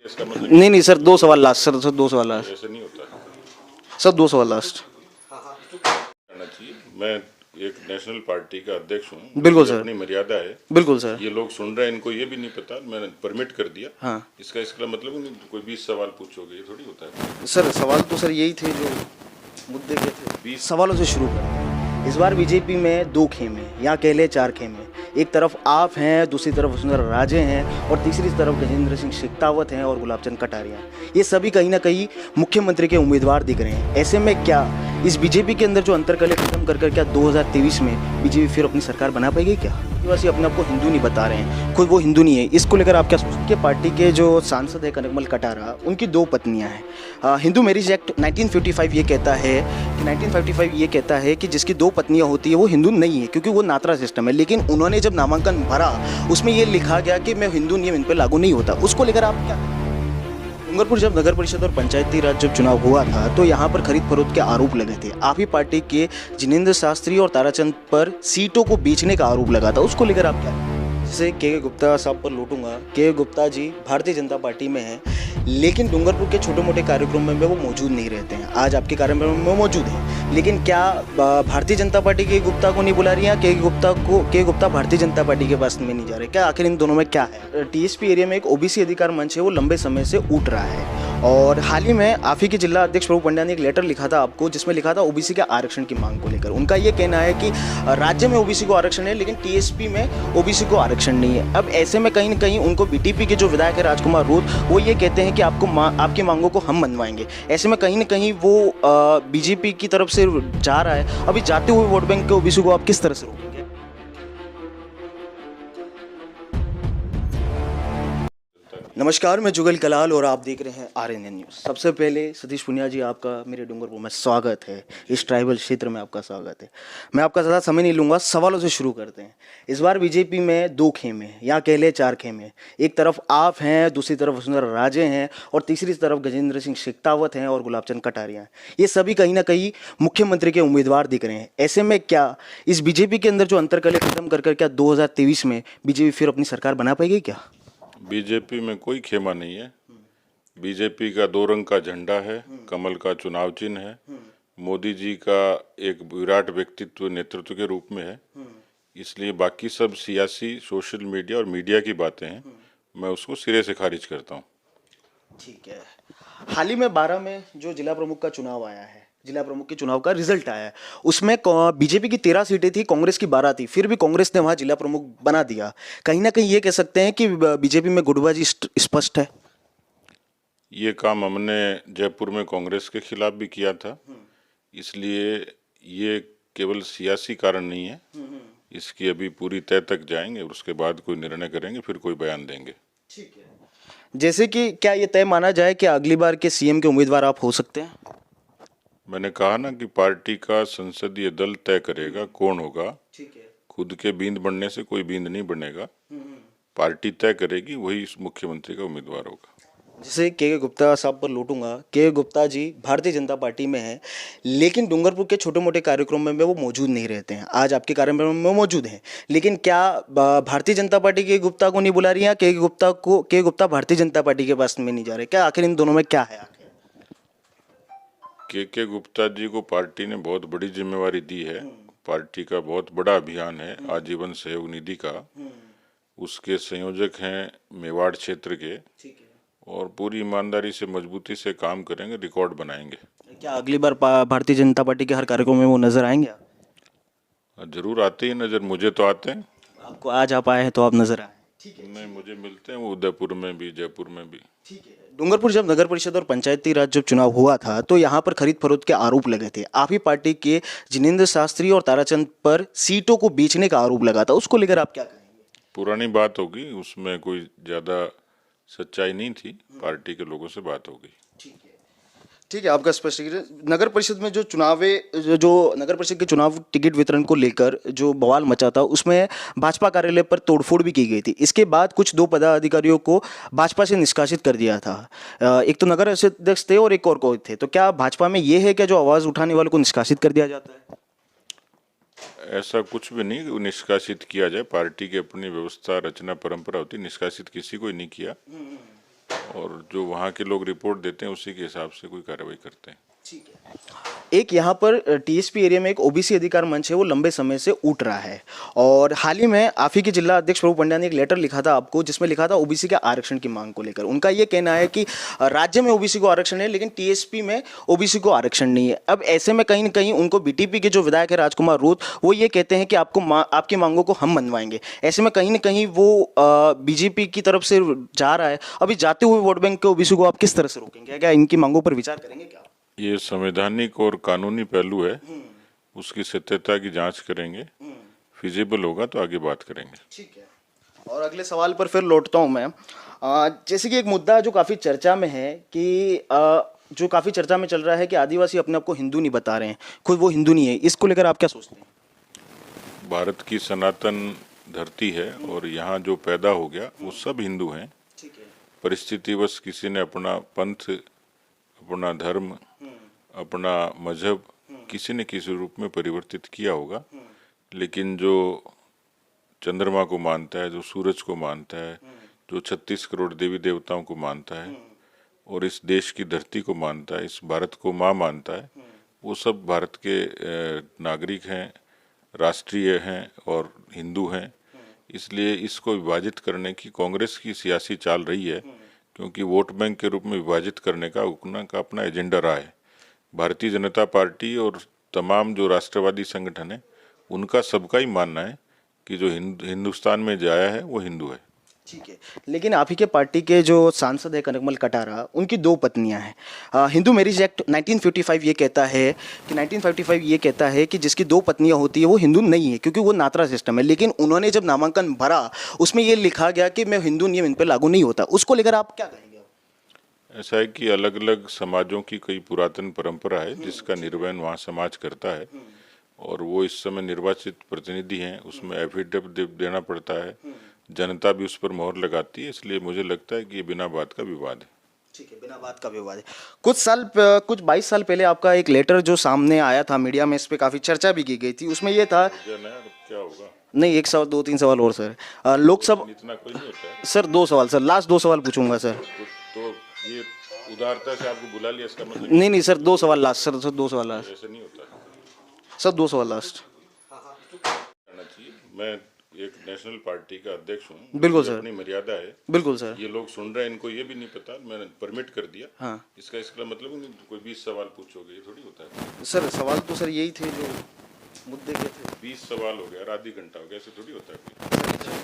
इसका मतलब नहीं नहीं सर, दो सवाल लास्ट सर, दो सवाल लास्ट ऐसे नहीं होता सर, दो सवाल लास्ट। करना चाहिए। मैं एक नेशनल पार्टी का अध्यक्ष हूँ, बिल्कुल मेरी सर। अपनी मर्यादा है। बिल्कुल सर। ये लोग सुन रहे हैं, इनको ये भी नहीं पता, मैंने परमिट कर दिया। हाँ इसका मतलब नहीं कोई 20 सवाल पूछोगे, ये थोड़ी होता है। सर, सवाल तो सर यही थे जो मुद्दे के थे। 20 सवालों से शुरू करें। इस बार बीजेपी में दो खेमे या कह ले चार खेमे। एक तरफ आप हैं, दूसरी तरफ वसुंधरा राजे हैं और तीसरी तरफ गजेंद्र सिंह शेखावत हैं और गुलाब चंद कटारिया हैं। ये सभी कहीं ना कहीं मुख्यमंत्री के उम्मीदवार दिख रहे हैं। ऐसे में क्या इस बीजेपी के अंदर जो अंतरकलह खत्म कर क्या 2023 में बीजेपी फिर अपनी सरकार बना पाएगी क्या? आदिवासी अपने आप को हिंदू नहीं बता रहे हैं, खुद वो हिंदू नहीं है। इसको लेकर आप क्या सोचते हैं? पार्टी के जो सांसद है कनकमल कटारा, उनकी दो पत्नियां हैं। हिंदू मैरिज एक्ट 1955 ये कहता है कि 1955 ये कहता है कि जिसकी दो पत्नियां होती है वो हिंदू नहीं है, क्योंकि वो नात्रा सिस्टम है। लेकिन उन्होंने जब नामांकन भरा उसमें ये लिखा गया कि मैं हिंदू नियम इन पर लागू नहीं होता। उसको लेकर आप क्या? डूंगरपुर जब नगर परिषद और पंचायती राज जब चुनाव हुआ था तो यहाँ पर खरीद फरोख्त के आरोप लगे थे। आप ही पार्टी के जिनेंद्र शास्त्री और ताराचंद पर सीटों को बेचने का आरोप लगा था। उसको लेकर आप क्या? जैसे के गुप्ता साहब पर लौटूंगा। के गुप्ता जी भारतीय जनता पार्टी में हैं, लेकिन डूंगरपुर के छोटे मोटे कार्यक्रमों में वो मौजूद नहीं रहते हैं। आज आपके कार्यक्रम में वो मौजूद हैं, लेकिन क्या भारतीय जनता पार्टी के गुप्ता को नहीं बुला रही है? के गुप्ता भारतीय जनता पार्टी के पास में नहीं जा रहे? क्या आखिर इन दोनों में क्या है? टीएसपी एरिया में एक ओबीसी अधिकार मंच है, वो लंबे समय से उठ रहा है। और हाल ही में आप ही के जिला अध्यक्ष प्रभु पंड्या ने एक लेटर लिखा था आपको, जिसमें लिखा था ओबीसी के आरक्षण की मांग को लेकर। उनका ये कहना है कि राज्य में ओबीसी को आरक्षण है, लेकिन टीएसपी में ओबीसी को आरक्षण नहीं है। अब ऐसे में कहीं ना कहीं उनको बीटीपी के जो विधायक है राजकुमार रूद, वो ये कहते हैं कि आपकी मांगों को हम मनवाएंगे। ऐसे में कहीं ना कहीं वो बीजेपी की तरफ से जा रहा है। अभी जाते हुए वोट बैंक के ओबीसी को आप किस तरह से रोकेंगे? नमस्कार, मैं जुगल कलाल और आप देख रहे हैं आरएनएन न्यूज़। सबसे पहले सतीश पुनिया जी, आपका मेरे डूंगरपुर में स्वागत है। इस ट्राइबल क्षेत्र में आपका स्वागत है। मैं आपका ज़्यादा समय नहीं लूँगा, सवालों से शुरू करते हैं। इस बार बीजेपी में दो खेमे या कह ले चार खेमे। एक तरफ आप हैं, दूसरी तरफ वसुंधरा राजे हैं और तीसरी तरफ गजेंद्र सिंह शेखावत हैं और गुलाब चंद कटारिया हैं। ये सभी कहीं ना कहीं मुख्यमंत्री के उम्मीदवार दिख रहे हैं। ऐसे में क्या इस बीजेपी के अंदर जो अंतरकलह खत्म कर क्या 2023 में बीजेपी फिर अपनी सरकार बना पाएगी क्या? बीजेपी में कोई खेमा नहीं है। बीजेपी का दो रंग का झंडा है, कमल का चुनाव चिन्ह है, मोदी जी का एक विराट व्यक्तित्व नेतृत्व के रूप में है। इसलिए बाकी सब सियासी, सोशल मीडिया और मीडिया की बातें हैं, मैं उसको सिरे से खारिज करता हूँ। ठीक है। हाल ही में 12 में जो जिला प्रमुख का चुनाव आया है, जिला प्रमुख के चुनाव का रिजल्ट आया है, उसमें बीजेपी की 13 सीटें थी, कांग्रेस की 12 थी। फिर भी कांग्रेस ने वहां जिला प्रमुख बना दिया। कहीं ना कहीं ये कह सकते हैं कि बीजेपी में गुटबाजी स्पष्ट है। ये काम हमने जयपुर में कांग्रेस के खिलाफ भी किया था, इसलिए ये केवल सियासी कारण नहीं है। इसकी अभी पूरी तय तक जाएंगे और उसके बाद कोई निर्णय करेंगे, फिर कोई बयान देंगे। ठीक है। जैसे कि क्या ये तय माना जाए कि अगली बार के सीएम के उम्मीदवार आप हो सकते हैं? मैंने कहा ना कि पार्टी का संसदीय दल तय करेगा कौन होगा। ठीक है। खुद के बींद बनने से कोई बींद नहीं बनेगा। पार्टी तय करेगी, वही इस मुख्यमंत्री का उम्मीदवार होगा। जैसे के गुप्ता साहब पर लौटूंगा। के गुप्ता जी भारतीय जनता पार्टी में हैं, लेकिन डूंगरपुर के छोटे मोटे कार्यक्रमों में वो मौजूद नहीं रहते हैं। आज आपके कार्यक्रम में वो मौजूद हैं, लेकिन क्या भारतीय जनता पार्टी के गुप्ता को नहीं बुला रही है? के गुप्ता भारतीय जनता पार्टी के पास में नहीं जा रहे? क्या आखिर इन दोनों में क्या है? के गुप्ता जी को पार्टी ने बहुत बड़ी जिम्मेवारी दी है। पार्टी का बहुत बड़ा अभियान है आजीवन सहयोग निधि का। उसके संयोजक हैं मेवाड़ क्षेत्र के, और पूरी ईमानदारी से मजबूती से काम करेंगे, रिकॉर्ड बनाएंगे। क्या अगली बार भारतीय जनता पार्टी के हर कार्यक्रम में वो नजर आएंगे? जरूर आते ही नजर, मुझे तो आते हैं। आपको आज आप आए हैं तो आप नजर आए। ठीक है। नहीं, मुझे मिलते हैं वो उदयपुर में भी, जयपुर में भी। ठीक है। डूंगरपुर जब नगर परिषद और पंचायती राज जब चुनाव हुआ था तो यहाँ पर खरीद फरोख्त के आरोप लगे थे। आप ही पार्टी के जिनेंद्र शास्त्री और ताराचंद पर सीटों को बेचने का आरोप लगा था। उसको लेकर आप क्या कहेंगे? पुरानी बात होगी, उसमें कोई ज्यादा सच्चाई नहीं थी। पार्टी के लोगों से बात होगी। ठीक है, आपका स्पष्टीकरण। नगर परिषद में जो नगर परिषद के चुनाव टिकट वितरण को लेकर जो बवाल मचा था, उसमें भाजपा कार्यालय पर तोड़फोड़ भी की गई थी। इसके बाद कुछ दो पदाधिकारियों को भाजपा से निष्कासित कर दिया था। एक तो नगर अध्यक्ष थे और एक और कोई थे। तो क्या भाजपा में ये है क्या जो आवाज़ उठाने वालों को निष्कासित कर दिया जाता है? ऐसा कुछ भी नहीं कि निष्कासित किया जाए। पार्टी की अपनी व्यवस्था, रचना, परंपरा होती, निष्कासित किसी को ही नहीं किया। और जो वहाँ के लोग रिपोर्ट देते हैं उसी के हिसाब से कोई कार्रवाई करते हैं। ठीक है। एक यहाँ पर टीएसपी एरिया में एक ओबीसी अधिकार मंच है, वो लंबे समय से उठ रहा है और हाल ही में आप ही के जिला अध्यक्ष प्रभु पंड्या ने एक लेटर लिखा था आपको, जिसमें लिखा था ओबीसी के आरक्षण की मांग को लेकर। उनका ये कहना है कि राज्य में ओबीसी को आरक्षण है लेकिन टीएसपी में ओबीसी को आरक्षण नहीं है। अब ऐसे में कहीं ना कहीं उनको बीटीपी के जो विधायक है राजकुमार रूत, वो ये कहते हैं कि आपकी मांगों को हम मनवाएंगे। ऐसे में कहीं ना कहीं वो बीजेपी की तरफ से जा रहा है। अभी जाते हुए वोट बैंक के ओबीसी को आप किस तरह से रोकेंगे? क्या इनकी मांगों पर विचार करेंगे क्या? ये संवैधानिक और कानूनी पहलू है, उसकी सत्यता की जांच करेंगे, फिजिबल होगा तो आगे बात करेंगे। ठीक है। और अगले सवाल पर फिर लौटता हूँ मैं। जैसे कि एक मुद्दा जो काफ़ी चर्चा में है कि जो काफ़ी चर्चा में चल रहा है कि आदिवासी अपने आप को हिंदू नहीं बता रहे हैं, खुद वो हिंदू नहीं है। इसको लेकर आप क्या सोचते हैं? भारत की सनातन धरती है और यहाँ जो पैदा हो गया वो सब हिंदू हैं। ठीक है। परिस्थितिवश किसी ने अपना पंथ, अपना धर्म, अपना मजहब किसी न किसी रूप में परिवर्तित किया होगा, लेकिन जो चंद्रमा को मानता है, जो सूरज को मानता है, जो 36 करोड़ देवी देवताओं को मानता है और इस देश की धरती को मानता है, इस भारत को माँ मानता है, वो सब भारत के नागरिक हैं, राष्ट्रीय हैं और हिंदू हैं। इसलिए इसको विभाजित करने की कांग्रेस की सियासी चाल रही है, क्योंकि वोट बैंक के रूप में विभाजित करने का अपना एजेंडा रहा है। भारतीय जनता पार्टी और तमाम जो राष्ट्रवादी संगठन है, उनका सबका ही मानना है कि जो हिंदुस्तान में जाया है वो हिंदू है। ठीक है। लेकिन आप ही के पार्टी के जो सांसद है कनकमल कटारा, उनकी 2 पत्नियां हैं। हिंदू मैरिज एक्ट 1955 ये कहता है कि जिसकी 2 पत्नियां होती है वो हिंदू नहीं है, क्योंकि वो नात्रा सिस्टम है। लेकिन उन्होंने जब नामांकन भरा उसमें ये लिखा गया कि मैं हिंदू नियम इन पर लागू नहीं होता। उसको लेकर आप क्या कहेंगे? ऐसा है कि अलग अलग समाजों की कई पुरातन परंपरा है जिसका निर्वहन वहाँ समाज करता है और वो इस समय निर्वाचित प्रतिनिधि हैं, उसमें एफिडेविट देना पड़ता है, जनता भी उस पर मोहर लगाती है। इसलिए मुझे लगता है कि ये बिना बात का विवाद है। ठीक है, बिना बात का विवाद है। कुछ 22 साल पहले आपका एक लेटर जो सामने आया था मीडिया में, इस पे काफ़ी चर्चा भी की गई थी। उसमें ये था, क्या होगा? नहीं, एक सवाल 2-3 सवाल और सर। लोकसभा, इतना कोई नहीं होता है सर 2 सवाल सर, लास्ट 2 सवाल पूछूंगा सर। तो ये उदारता से आपको बुला लिया इसका मतलब नहीं सर, 2 सवाल लास्ट सर 2 सवाल लास्ट ऐसा नहीं होता सर, 2 सवाल लास्ट। करना चाहिए। मैं एक नेशनल पार्टी का अध्यक्ष हूँ, बिल्कुल सर, अपनी मर्यादा है। बिल्कुल सर। ये लोग सुन रहे हैं, इनको ये भी नहीं पता, मैंने परमिट कर दिया। हाँ इसका मतलब नहीं कोई 20 सवाल पूछोगे, ये थोड़ी होता है। सर, सवाल तो सर यही थे जो मुद्दे के थे। 20 सवाल हो गया और आधी घंटा हो गया, ऐसे थोड़ी होता है।